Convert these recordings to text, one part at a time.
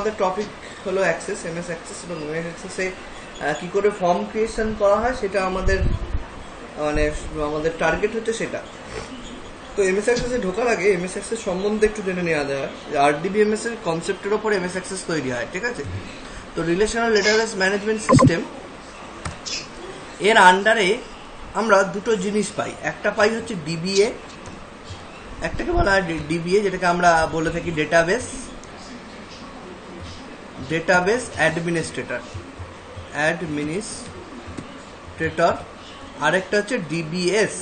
আমাদের টপিক হলো access, MS access, এবং এমএস অ্যাক্সেসে কী করে ফর্ম ক্রিয়েশন করা হয় সেটা আমাদের আমাদের টার্গেট হচ্ছে সেটা। তো এমএস অ্যাক্সেসে ঢোকার আগে এমএস অ্যাক্সেস সম্বন্ধে একটু জেনে নেওয়া যায়। আরডিবিএমএস এর কনসেপ্টের ওপর এমএস অ্যাক্সেস তৈরি হয়, ঠিক আছে। তো রিলেশনাল ডেটাবেস ম্যানেজমেন্ট সিস্টেম এর আন্ডারে আমরা দুটো জিনিস পাই। একটা পাই হচ্ছে ডিবিএ, একটাকে বলা হয় ডিবিএ, যেটাকে আমরা বলে থাকি ডেটাবেস অ্যাডমিনিস্ট্রেটর, আরেকটা হচ্ছে DBS,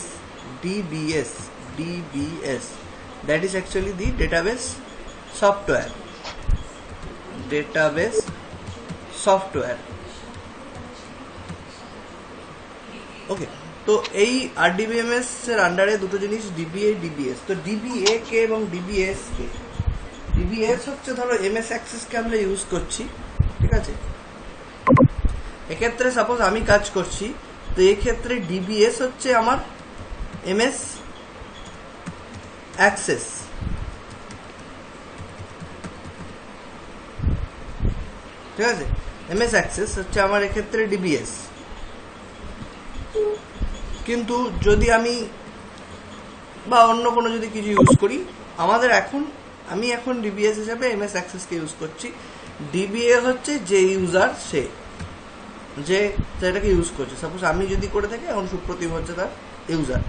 that is actually the database software. Okay, তো এই আরডিবিএমএস এর আন্ডারে দুটো জিনিস ডিবিএ, ডিবিএস। তো ডিবিএ কে এবং ডিবিএস কে? ডিবিএস হচ্ছে ধরো এমএস অ্যাক্সেস কে আমরা ইউজ করছি, ঠিক আছে। এক্ষেত্রে সাপোজ আমি কাজ করছি, তো এই ক্ষেত্রে ডিবিএস হচ্ছে আমার এমএস অ্যাক্সেস, ঠিক আছে। এমএস অ্যাক্সেস হচ্ছে আমার এক্ষেত্রে ডিবিএস। কিন্তু যদি আমি বা অন্য কোনো যদি কিছু ইউজ করি, আমি এখন ডিবিএস হিসাবে এমএস অ্যাক্সেসকে ইউজ করছি। ডিবিএ হচ্ছে যে ইউজার, যে এটাকে ইউজ করছে। সাপোজ আমি যদি করে থাকি, এখন সুপ্রতিভ হচ্ছে তার ইউজার।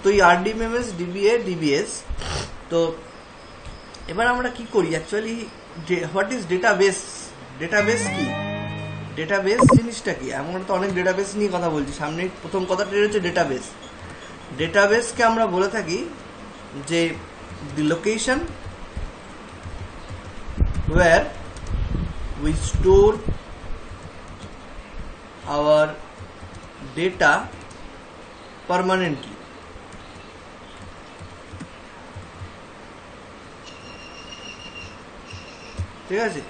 তো এই আরডিবিএমএস, ডিবিএ, ডিবিএস। তো এবার আমরা কি করি actually, what is database? Database কি, ডেটাবেস জিনিসটা কি? আমরা তো অনেক ডেটাবেস নিয়ে কথা বলছি। সামনে প্রথম কথাটা হচ্ছে ডেটাবেস। ডেটাবেসকে আমরা বলে থাকি যে the location where we store our data permanently. ঠিক আছে,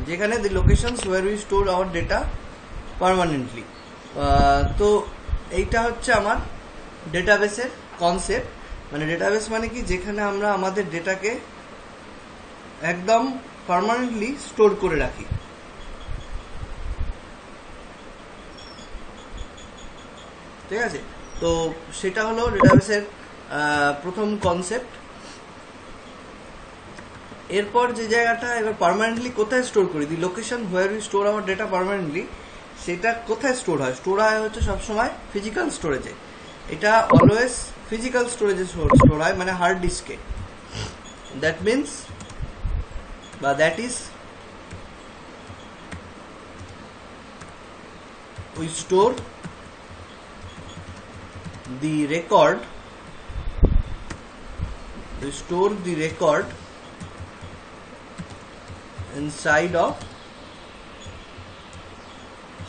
যেখানে the locations where we store our data permanently. তো এইটা হচ্ছে আমার ডেটাবেসের কনসেপ্ট। মানে ডেটাবেস মানে কি, যেখানে আমরা আমাদের ডেটাকে একদম পার্মানেন্টলি স্টোর করে রাখি। ঠিক আছে, তো সেটা হলো ডেটাবেসের প্রথম কনসেপ্ট। এরপর যে জায়গাটা, এবার পার্মানেন্টলি কোথায় স্টোর করি, the location where we store our data permanently, সেটা কোথায় স্টোর হয়? স্টোর হয় হচ্ছে সবসময় ফিজিক্যাল স্টোরেজে। এটা অলওয়েজ ফিজিক্যাল স্টোরেজে স্টোর হয়, মানে হার্ড ডিস্কে। দ্যাট মিনস বা that is we store the record inside of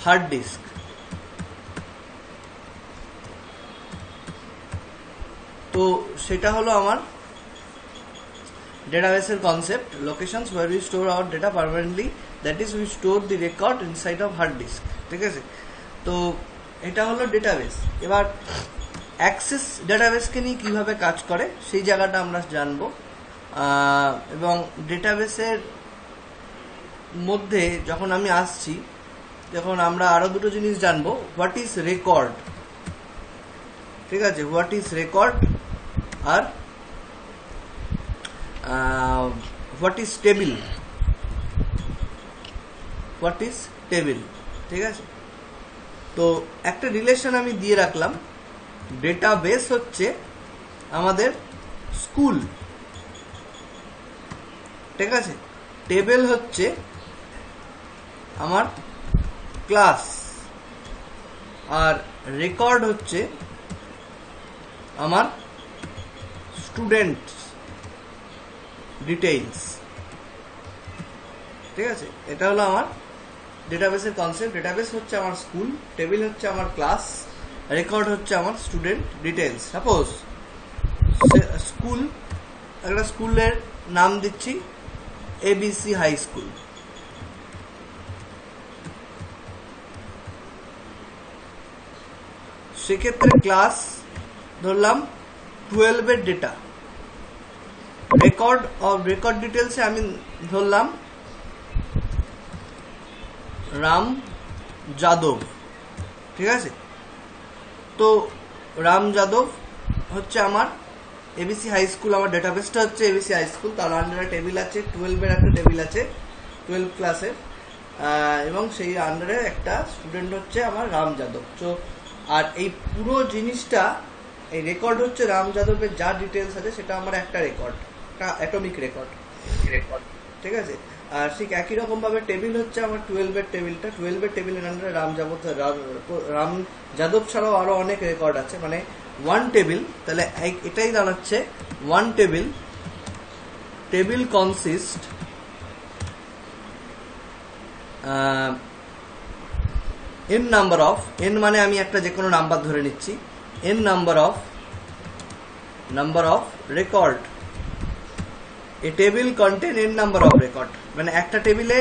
hard disk। তো সেটা হলো আমার ডেটাবেসের concept, locations where we store our data permanently, that is we store the record inside of hard disk। ঠিক আছে, তো এটা হলো ডেটাবেস। এবার অ্যাক্সেস ডেটাবেসকে নিয়ে কীভাবে কাজ করে সেই জায়গাটা আমরা জানবো। এবং ডেটাবেসের মধ্যে যখন আমি আসছি, তখন আমরা আরও দুটো জিনিস জানবো। হোয়াট ইজ রেকর্ড, ঠিক আছে, হোয়াট ইজ রেকর্ড, আর হোয়াট ইজ টেবিল, ঠিক আছে। তো একটা রিলেশন আমি দিয়ে রাখলাম, ডেটাবেস হচ্ছে আমাদের স্কুল, ঠিক আছে, টেবিল হচ্ছে আমার ক্লাস, আর রেকর্ড হচ্ছে আমার স্টুডেন্ট ডিটেইলস। ঠিক আছে, এটা হলো আমার ডেটাবেসের কনসেপ্ট। ডেটাবেস হচ্ছে আমার স্কুল, টেবিল হচ্ছে আমার ক্লাস, রেকর্ড হচ্ছে আমার স্টুডেন্ট ডিটেইলস। সাপোজ স্কুল, একটা স্কুলের নাম দিচ্ছি এবিসি হাই স্কুল। সেক্ষেত্রে ক্লাস ধরলাম 12-এর ডেটা, রেকর্ড ডিটেলসে আমি ধরলাম রাম যাদব, ঠিক আছে। তো রাম যাদব হচ্ছে আমার এবিসি হাই স্কুল, আমার ডেটাবেসটা হচ্ছে এবিসি হাই স্কুল, তার আন্ডারে টেবিল আছে 12-এর একটা টেবিল আছে 12 ক্লাসের, এবং সেই আন্ডারে একটা স্টুডেন্ট হচ্ছে আমার রাম যাদব। তো আর এই পুরো জিনিসটা, এই রেকর্ড হচ্ছে রাম যাদবের যা ডিটেলস আছে সেটা আমার একটা রেকর্ড, একটা অ্যাটমিক রেকর্ড, ঠিক আছে। আর ঠিক একই রকম ভাবে টেবিল হচ্ছে আমার 12-এর টেবিলটা, 12-এর টেবিলের আন্ডারে রাম যাদব ছাড়াও আরো অনেক রেকর্ড আছে, মানে ওয়ান টেবিল। তাহলে এটাই দাঁড়াচ্ছে one table consist n number of, n মানে আমি একটা যে কোনো নাম্বার ধরে নিচ্ছি, n number of record. A table contain n number of record, মানে একটা টেবিলে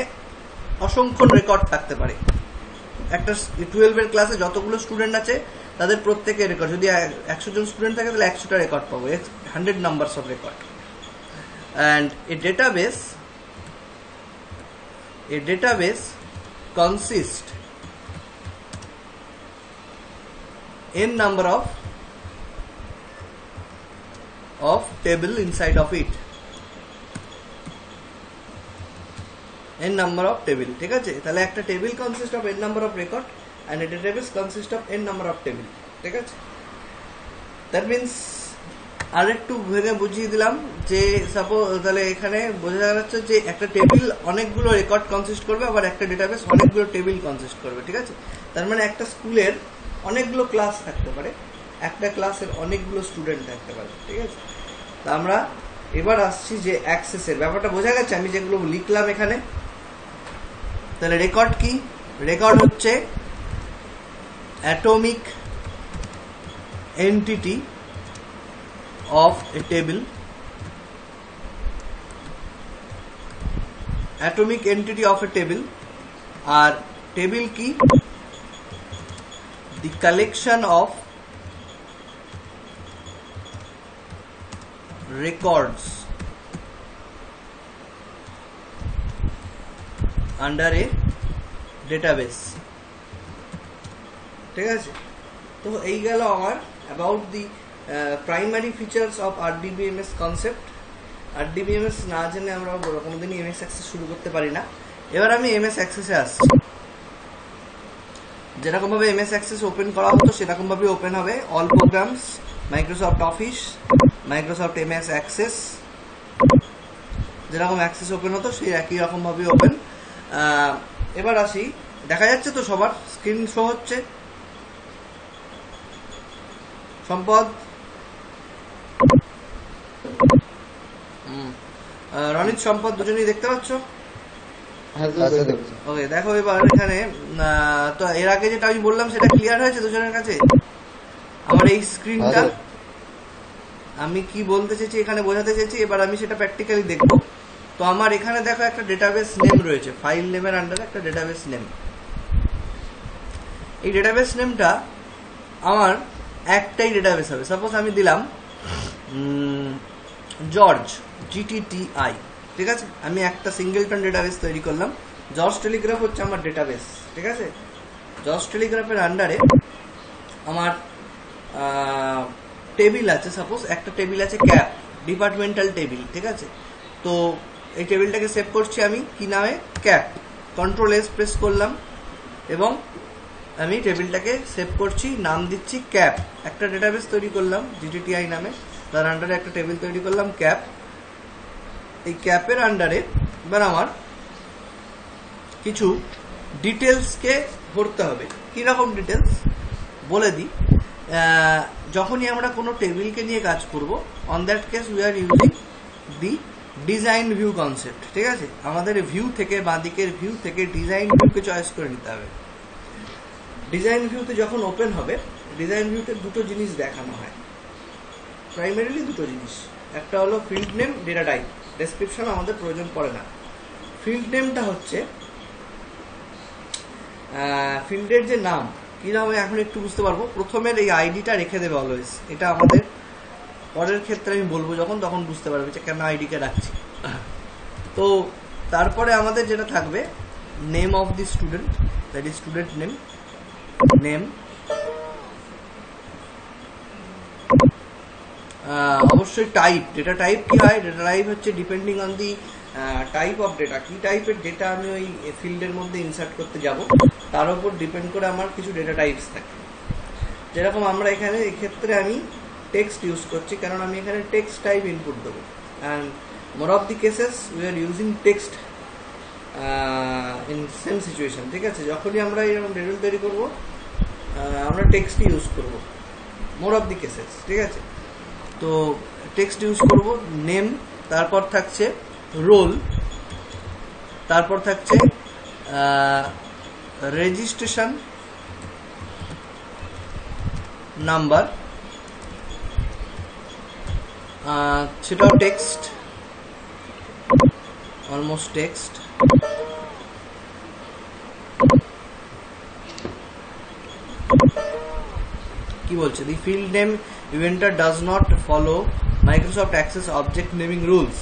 অসংখ্য রেকর্ড থাকতে পারে। একটা 12-এর ক্লাসে যতগুলো স্টুডেন্ট আছে তাদের প্রত্যেকের রেকর্ড, যদি 100 জন স্টুডেন্ট থাকে তাহলে 100টা রেকর্ড পাবো, 100 numbers of record. And a database consist n number of table inside of it, n number of table, ঠিক আছে। তাহলে একটা table consist of n number of record and a database consist of n number of table, ঠিক আছে। That means আর একটু ভেঙে বুঝিয়ে দিলাম যে সাপোজ, তাহলে এখানে বোঝা যাচ্ছে যে একটা টেবিল অনেকগুলো রেকর্ড কনসিস্ট করবে, আবার একটা ডেটাবেস অনেকগুলো টেবিল কনসিস্ট করবে, ঠিক আছে। তার মানে একটা স্কুলের অনেকগুলো ক্লাস থাকতে পারে, একটা ক্লাসের অনেকগুলো স্টুডেন্ট থাকতে পারে, ঠিক আছে। তা আমরা এবার আসছি যে অ্যাক্সেসের ব্যাপারটা বোঝা গেছে আমি যেগুলো লিখলাম এখানে। তাহলে রেকর্ড কি? রেকর্ড হচ্ছে atomic entity of a table, atomic entity of a table. আর টেবিল কি? the collection of records under a database, ঠিক আছে। তো এই গেল আমার about the primary features of RDBMS concept। RDBMS না জেনে আমরা কোনোদিনই MS Access শুরু করতে পারি না। এবার আমি MS Access এ আসছি। যেরকম ভাবে MS Access ওপেন করা হতো সেরকম ভাবে ওপেন হবে all programs, Microsoft office, Microsoft MS Access, যেরকম অ্যাক্সেস ওপেন হতো সেই একই রকম ভাবে ওপেন। এবার আসি, দেখা যাচ্ছে তো সবার স্ক্রিন শো হচ্ছে? সম্পদ, রনিত, সম্পদ দুজনেই দেখতে পাচ্ছ? ওকে, দেখো এবার এখানে তো এর আগে যেটা আমি বললাম সেটা ক্লিয়ার হয়েছে দুজনের কাছে? আমার এই স্ক্রিনটা আমি কি বলতে চেয়েছি, এখানে বোঝাতে চেয়েছি, এবার আমি সেটা প্র্যাকটিক্যালি দেখব। তো আমার এখানে দেখো একটা ডেটাবেস নেম রয়েছে, ফাইল নেমের আন্ডারে একটা ডেটাবেস নেম। এই ডেটাবেস নেমটা আমার একটাই ডেটাবেস হবে। সাপোজ আমি দিলাম জর্জ, GTTI, ঠিক আছে। আমি একটা সিঙ্গেলটন ডেটাবেস তৈরি করলাম। জর্জ টেলিগ্রাফ হচ্ছে আমার ডেটাবেস, ঠিক আছে। জর্জ টেলিগ্রাফের আন্ডারে আমার টেবিল আছে, সাপোজ একটা টেবিল আছে ক্যাপ, ডিপার্টমেন্টাল টেবিল, ঠিক আছে। তো এই টেবিলটাকে সেভ করছি আমি কি নামে? ক্যাপ। কন্ট্রোল-S প্রেস করলাম এবং আমি টেবিলটাকে সেভ করছি, নাম দিচ্ছি ক্যাপ। একটা ডেটাবেস তৈরি করলাম GTTI নামে, তার আন্ডারে একটা টেবিল তৈরি করলাম ক্যাপ। এই ক্যাপের আন্ডারে এবার আমার কিছু ডিটেলসকে ভরতে হবে। কিরকম ডিটেলস বলে দিই। যখনই আমরা কোনো টেবিলকে নিয়ে কাজ করব, on that case we are using the design view concept, ঠিক আছে। আমাদের ভিউ থেকে, বাঁদিকের ভিউ থেকে ডিজাইন ভিউকে চয়েস করে নিতে হবে। ডিজাইন ভিউতে যখন ওপেন হবে, ডিজাইন ভিউতে দুটো জিনিস দেখানো হয়, প্রাইমারিলি দুটো জিনিস। একটা হলো field name, data type, description আমাদের প্রয়োজন পড়ে না। ফিল্ড নেমটা হচ্ছে ফিল্ডের যে নাম, কি নাম এখন একটু বুঝতে পারবো। প্রথমের এই আইডিটা রেখে দেবে অলওয়েজ, এটা আমাদের পরের ক্ষেত্রে আমি বলবো যখন, তখন বুঝতে পারবে যে কেন আইডিকে রাখছি। তো তারপরে আমাদের যেটা থাকবে name of the student, that is student name. অবশ্যই টাইপ, ডেটা টাইপ কি হয়, ডেটা টাইপ হচ্ছে depending on the type of data, কি টাইপের ডেটা আমি ওই ফিল্ডের মধ্যে ইনসার্ট করতে যাব তার উপর ডিপেন্ড করে আমার কিছু ডেটা টাইপস থাকে। যেরকম আমরা এখানে এক্ষেত্রে আমি টেক্সট ইউজ করছি, কারণ আমি এখানে টেক্সট টাইপ ইনপুট দেবো, and more of the cases we are using text in same situation. ঠিক আছে, যখনই আমরা এরকম টেবিল তৈরি করবো আমরা টেক্সটই ইউজ করবো মোর অফ দি কেসেস। ঠিক আছে, তো টেক্সট ইউজ করব, নেম, তারপর থাকছে রোল, তারপর থাকছে রেজিস্ট্রেশন নাম্বার, সেটাও টেক্সট, অলমোস্ট টেক্সট। কি বলছে, the field name inventor does not follow Microsoft Access object naming rules.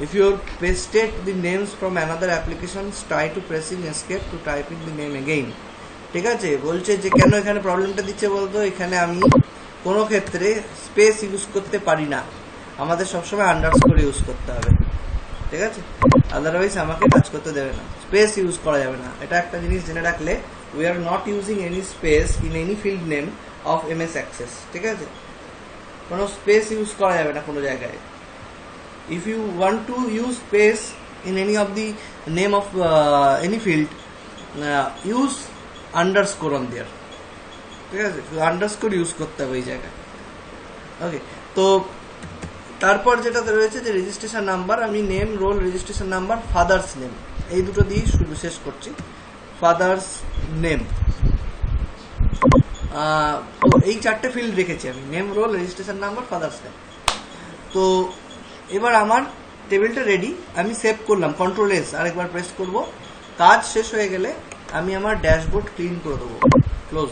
If you pasted the names from another application, try to pressing escape to typing the name again. ঠিক আছে, বলছে যে কেন এখানে প্রবলেমটা দিচ্ছে বলতো, এখানে আমি কোনো ক্ষেত্রে স্পেস ইউজ করতে পারি না, আমাদের সবসময় আন্ডারস্কোর ইউজ করতে হবে। ঠিক আছে, আদারওয়াইজ আমাকে কাজ করতে দেবে না, স্পেস ইউজ করা যাবে না। এটা একটা জিনিস জেনে রাখলে, we are not using any space in any field name of MS Access। ঠিক আছে, কোনো স্পেস ইউজ করা যাবে না কোনো জায়গায়। If you want to use space in any of the name of any field, use underscore on there. ঠিক আছে, আন্ডারস্কোর ইউজ করতে হবে এই জায়গায়। ওকে, তো তারপর যেটা রয়েছে যে রেজিস্ট্রেশন নাম্বার, আমি name, roll, registration number, father's name, এই দুটো দিয়ে শুরু শেষ করছি। ফাদার্স নেম, তো এই চারটে ফিল্ড রেখেছি আমি, name, roll, registration number, father's name. তো এবার আমার টেবিলটা রেডি, আমি সেভ করলাম, Ctrl+S আরেকবার প্রেস করব। কাজ শেষ হয়ে গেলে আমি আমার ড্যাশবোর্ড ক্লিন করে দেবো, ক্লোজ।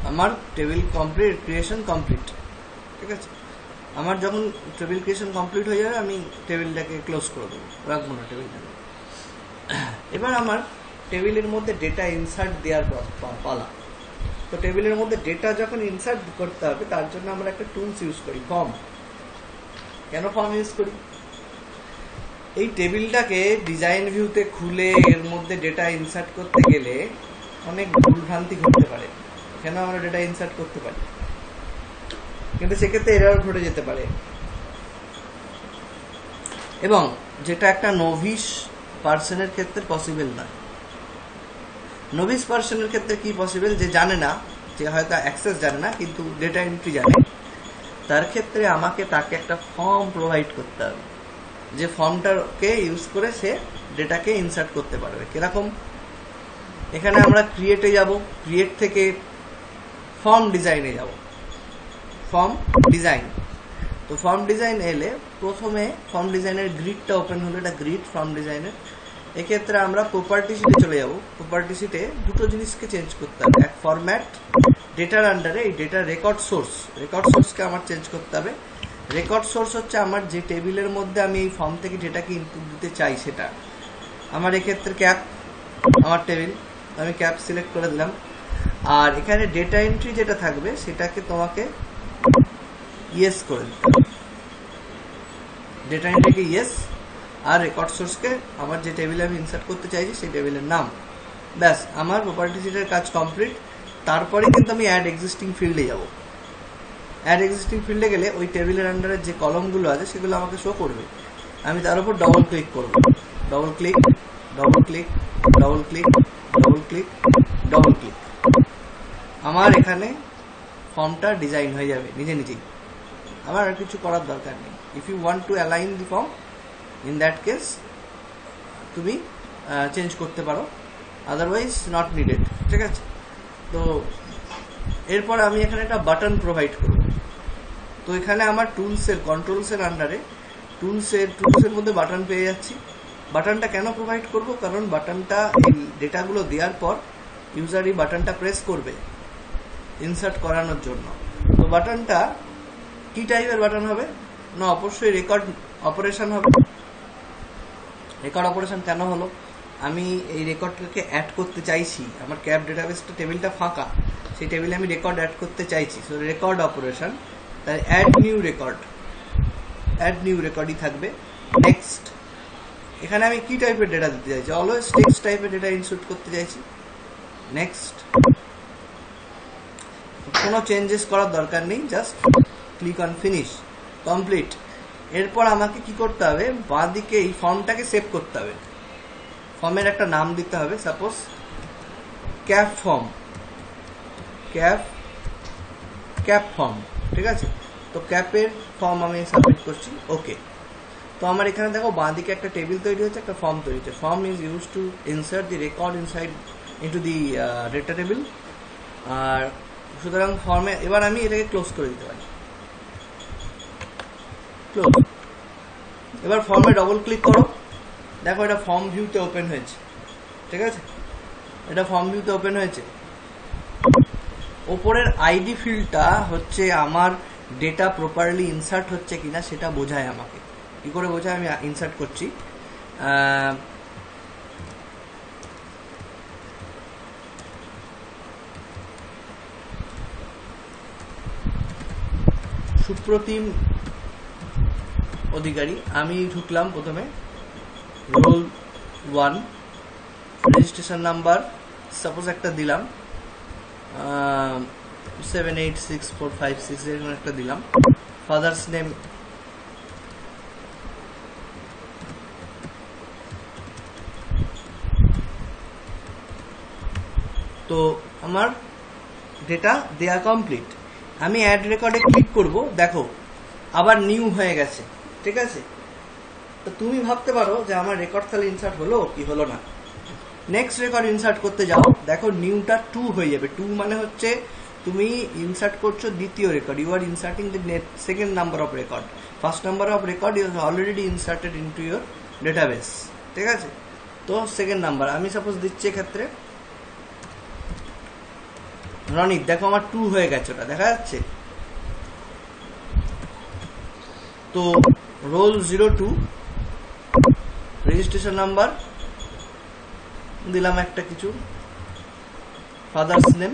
আমার টেবিল কমপ্লিট, ক্রিয়েশন কমপ্লিট। ঠিক আছে, আমার যখন টেবিল ক্রিয়েশন কমপ্লিট হয়ে যাবে আমি টেবিলটাকে ক্লোজ করে দেবো, রাখবো না টেবিলটাকে। এবার আমার টেবিলের মধ্যে ডেটা ইনসার্ট দেওয়ার পালা। তো টেবিলের মধ্যে ডেটা যখন ইনসার্ট করতে হবে তার জন্য আমরা একটা টুলস ইউজ করি, ফর্ম। কেন ফর্ম ইউজ করি, এই টেবিলটাকে ডিজাইন ভিউতে খুলে এর মধ্যে ডেটা ইনসার্ট করতে গেলে অনেক ভুলভ্রান্তি ঘটতে পারে। কেন আমরা ডেটা ইনসার্ট করতে পারি, কিন্তু সেক্ষেত্রে এরর ঘটে যেতে পারে। এবং যেটা একটা নোভিস পার্সনের ক্ষেত্রে পসিবল নয়। নোভিস পার্সনের ক্ষেত্রে কি পসিবল, যে জানে না, যে হয়তো অ্যাক্সেস জানে না কিন্তু ডেটা এন্ট্রি জানে, তার ক্ষেত্রে আমাকে তাকে একটা ফর্ম প্রোভাইড করতে হবে, যে ফর্মটাকে ইউজ করে সে ডেটাকে ইনসার্ট করতে পারবে। কিরকম, এখানে আমরা ক্রিয়েটে যাব, ক্রিয়েট থেকে ফর্ম ডিজাইনে যাব, ফর্ম ডিজাইন। তো ফর্ম ডিজাইন এলে প্রথমে ফর্ম ডিজাইনের গ্রিডটা ওপেন হলো, এটা গ্রিড ফর্ম ডিজাইনের। এক্ষেত্রে আমরা প্রপার্টি শিটে চলে যাব। প্রপার্টি শিটে দুটো জিনিসকে চেঞ্জ করতে হবে, এক ফরম্যাট, ডেটার আন্ডারে এই ডেটার রেকর্ড সোর্সকে আমার চেঞ্জ করতে হবে। রেকর্ড সোর্স হচ্ছে আমার যে টেবিলের মধ্যে আমি এই ফর্ম থেকে ডেটাকে ইনপুট দিতে চাই সেটা। আমার এক্ষেত্রে ক্যাপ আমার টেবিল, আমি ক্যাপ সিলেক্ট করে দিলাম। আর এখানে ডেটা এন্ট্রি যেটা থাকবে সেটাকে তোমাকে ইয়েস করে দিতে হবে, ডেটা এন্ট্রিকে ইয়েস, আর রেকর্ড সোর্সকে আমার যে টেবিলে আমি ইনসার্ট করতে চাইছি সেই টেবিলের নাম। ব্যাস, আমার প্রপার্টি শিটের কাজ কমপ্লিট। তারপরে কিন্তু আমি অ্যাড এক্সিস্টিং ফিল্ডে যাব। অ্যাড এক্সিস্টিং ফিল্ডে গেলে ওই টেবিলের আন্ডারে যে কলমগুলো আছে সেগুলো আমাকে শো করবে। আমি তার উপর ডবল ক্লিক করব, double click, double click, double click, double click, double click. আমার এখানে ফর্মটা ডিজাইন হয়ে যাবে নিজে নিজেই, আমার আর কিছু করার দরকার নেই। If you want to align the form, in that case তুমি চেঞ্জ করতে পারো, আদারওয়াইজ নট নিডেড। ঠিক আছে, তো এরপর আমি এখানে একটা বাটন প্রোভাইড করব। তো এখানে আমার টুলসের, কন্ট্রোলসের আন্ডারে টুলসের মধ্যে বাটন পেয়ে যাচ্ছি। বাটনটা কেন প্রোভাইড করব, কারণ বাটনটা এই ডেটাগুলো দেওয়ার পর ইউজার এই বাটনটা প্রেস করবে, ইনসার্ট করানোর জন্য। তো বাটনটা কি টাইপের বাটন হবে না, অবশ্যই রেকর্ড অপারেশন হবে। রেকর্ড অপারেশন কেন হলো, আমি এই রেকর্ডটাকে অ্যাড করতে চাইছি, আমার ক্যাপ ডেটাবেসটা টেবিলটা ফাঁকা, সেই টেবিলে আমি রেকর্ড অ্যাড করতে চাইছি। সো রেকর্ড অপারেশন, তাই অ্যাড নিউ রেকর্ডই থাকবে। নেক্সট, এখানে আমি কি টাইপের ডেটা দিতে চাইছি, অলওয়েজ টেক্সট টাইপের ডেটা ইনসার্ট করতে চাইছি। নেক্সট, কোনো চেঞ্জেস করার দরকার নেই, just click on finish, complete. এরপর আমাকে কি করতে হবে, বাঁ দিকে এই ফর্মটাকে সেভ করতে হবে। ফর্মের একটা নাম দিতে হবে, suppose cap form, cap form, ঠিক আছে। তো ক্যাপের ফর্ম আমি সাবমিট করছি, ওকে। তো আমার এখানে দেখো বাঁ দিকে একটা টেবিল তৈরি হচ্ছে, একটা ফর্ম তৈরি হচ্ছে। Form is use to insert the record inside into the data table. আর সুতরাং ফর্মে এবার আমি এটাকে ক্লোজ করে দিতে পারি, ক্লোজ। এবার ফর্মে ডবল ক্লিক করো, দেখো এটা ফর্ম ভিউতে ওপেন হয়েছে, ঠিক আছে, এটা ফর্ম ভিউতে ওপেন হয়েছে। ওপরের আইডি ফিল্ডটা হচ্ছে আমার ডেটা প্রপারলি ইনসার্ট হচ্ছে কিনা সেটা বোঝায় আমাকে। কি করে বোঝায়, আমি ইনসার্ট করছি। সুপ্রতিম অধিকারী, আমি ঢুকলাম প্রথমে, রোল 1, রেজিস্ট্রেশন নাম্বার সাপোজ একটা দিলাম 786456, এরকম একটা দিলাম। ফাদার্স নেম তো আমার ডেটা দেয়া কমপ্লিট। আমি অ্যাড রেকর্ডে ক্লিক করব, দেখো আবার নিউ হয়ে গেছে, ঠিক আছে। তো তুমি ভাবতে পারো যে আমার রেকর্ড তাহলে ইনসার্ট হলো কি হলো না। নেক্সট রেকর্ড ইনসার্ট করতে যাও, দেখো নিউটা 2 হয়ে যাবে। 2 মানে হচ্ছে তুমি ইনসার্ট করছো দ্বিতীয় record, you are inserting the second number of record. First number of record is already inserted into your database, ঠিক আছে। তো সেকেন্ড নাম্বার আমি সাপোজ দিচ্ছি এক্ষেত্রে রনিত, দেখো আমার 2 হয়ে গেছে, ওটা দেখা যাচ্ছে। তো রোল 02, রেজিস্ট্রেশন নাম্বার দিলাম একটা কিছু, ফাদার্স নেম,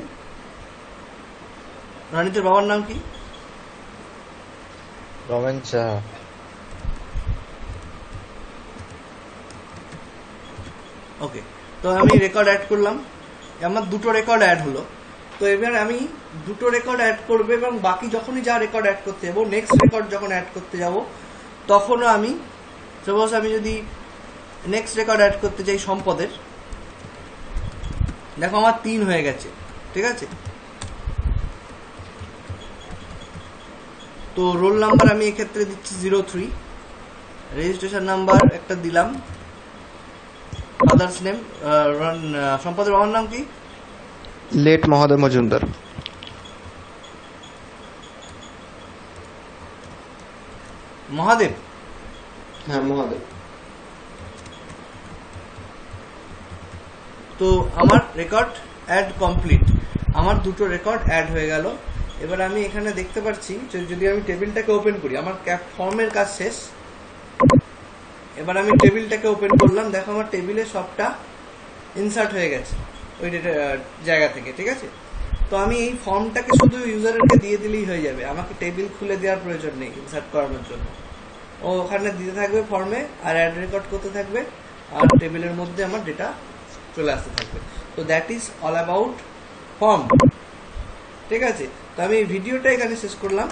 রনিতের বাবার নাম কি, রমেন সাহা। ওকে। তো আমি রেকর্ড অ্যাড করলাম, আমার 2টো রেকর্ড অ্যাড হলো। তো এবার আমি 2টো রেকর্ড অ্যাড করবো এবং বাকি যখনই যা রেকর্ড অ্যাড করতে যাবো, নেক্সট রেকর্ড যখন অ্যাড করতে যাব, তখনও আমি সাপোজ আমি যদি নেক্সট রেকর্ড অ্যাড করতে চাই সম্পদের, দেখো আমার 3 হয়ে গেছে, ঠিক আছে। তো রোল নাম্বার আমি এক্ষেত্রে দিচ্ছি 03, রেজিস্ট্রেশন নাম্বার একটা দিলাম, ফাদার্স নেম, সম্পদের বাবার নাম কি, লেট মহাদেব মজুমদার। মহাদেব, হ্যাঁ মহাদেব। তো আমার রেকর্ড অ্যাড কমপ্লিট, আমার 2টো রেকর্ড অ্যাড হয়ে গেল। এবার আমি এখানে দেখতে পাচ্ছি যদি আমি টেবিলটাকে ওপেন করি, আমার ক্যাপ ফর্মের কাজ শেষ। এবার আমি টেবিলটাকে ওপেন করলাম, দেখো আমার টেবিলে সবটা ইনসার্ট হয়ে গেছে ওই জায়গা থেকে, ঠিক আছে। তো আমি এই ফর্মটাকে শুধু ইউজারকে দিয়ে দিলেই হয়ে যাবে, আমাকে টেবিল খুলে দেওয়ার প্রয়োজন নেই ইনসার্ট করানোর জন্য। ও ওখানে দিতে থাকবে ফর্মে, আর অ্যাড রেকর্ড করতে থাকবে, আর টেবিলের মধ্যে আমার ডেটা চলে আসতে থাকবে। তো that is all about form, ঠিক আছে। তো আমি এই ভিডিওটা এখানে শেষ করলাম।